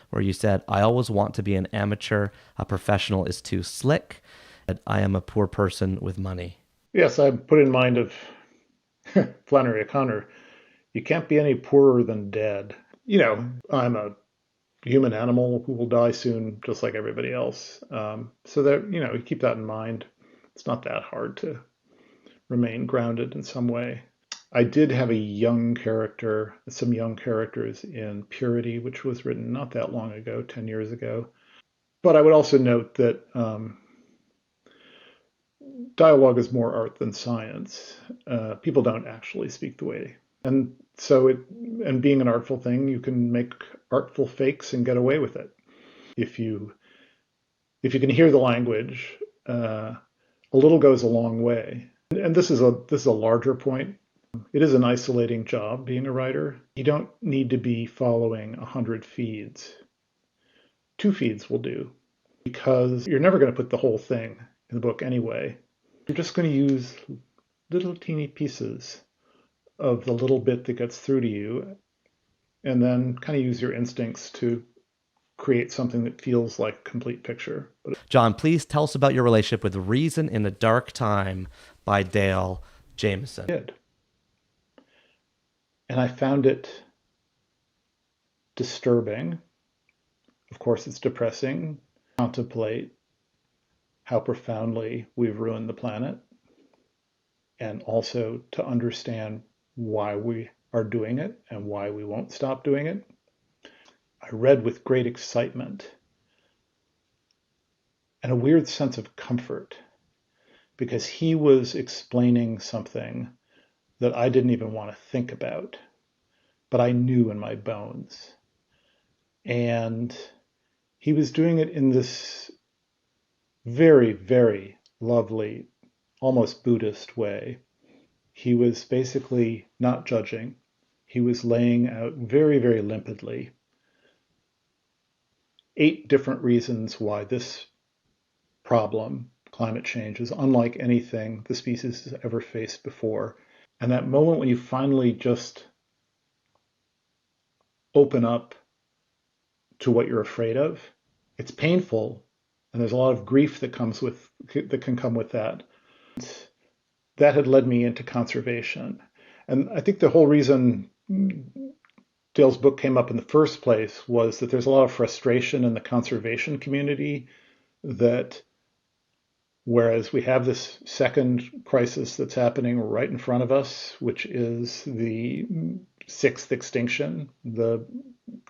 where you said, I always want to be an amateur. A professional is too slick. I am a poor person with money. Yes, I put in mind of Flannery O'Connor, you can't be any poorer than dead. I'm a human animal who will die soon, just like everybody else. So that, you keep that in mind. It's not that hard to remain grounded in some way. I did have some young characters in Purity, which was written not that long ago, 10 years ago. But I would also note that dialogue is more art than science. People don't actually speak the way. And being an artful thing, you can make artful fakes and get away with it. If you can hear the language, a little goes a long way. And this is a larger point. It is an isolating job being a writer. You don't need to be following 100 feeds. 2 feeds will do, because you're never going to put the whole thing in the book anyway. You're just going to use little teeny pieces of the little bit that gets through to you, and then kind of use your instincts to create something that feels like a complete picture. John, please tell us about your relationship with Reason in a Dark Time by Dale Jameson. I did. And I found it disturbing. Of course, it's depressing. Contemplate how profoundly we've ruined the planet, and also to understand why we are doing it and why we won't stop doing it. I read with great excitement and a weird sense of comfort, because he was explaining something that I didn't even want to think about, but I knew in my bones. And he was doing it in this very, very lovely, almost Buddhist way. He was basically not judging. He was laying out very, very limpidly 8 different reasons why this problem, climate change, is unlike anything the species has ever faced before. And that moment when you finally just open up to what you're afraid of, it's painful, and there's a lot of grief that can come with that. That had led me into conservation. And I think the whole reason Dale's book came up in the first place was that there's a lot of frustration in the conservation community that, whereas we have this second crisis that's happening right in front of us, which is the 6th extinction, the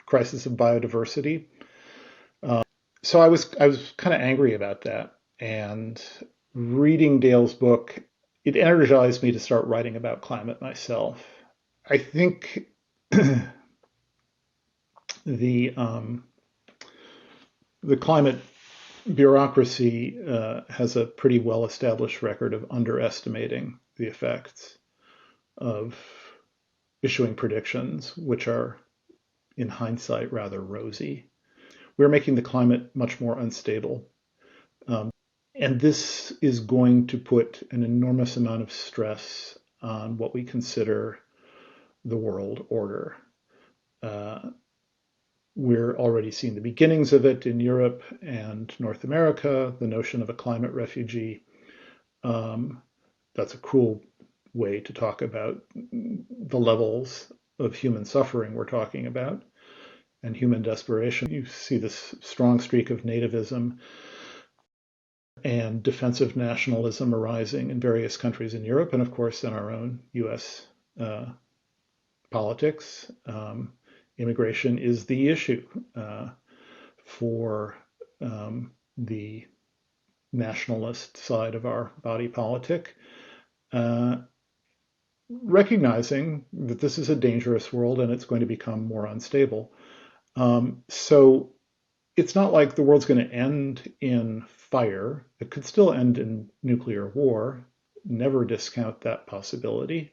crisis of biodiversity. So I was kind of angry about that. And reading Dale's book, it energized me to start writing about climate myself. I think the climate bureaucracy has a pretty well-established record of underestimating the effects of issuing predictions, which are, in hindsight, rather rosy. We're making the climate much more unstable. And this is going to put an enormous amount of stress on what we consider the world order. We're already seeing the beginnings of it in Europe and North America, the notion of a climate refugee. That's a cruel way to talk about the levels of human suffering we're talking about and human desperation. You see this strong streak of nativism and defensive nationalism arising in various countries in Europe, and of course in our own US politics. Immigration is the issue for the nationalist side of our body politic, recognizing that this is a dangerous world and it's going to become more unstable. So it's not like the world's going to end in fire. It could still end in nuclear war. Never discount that possibility.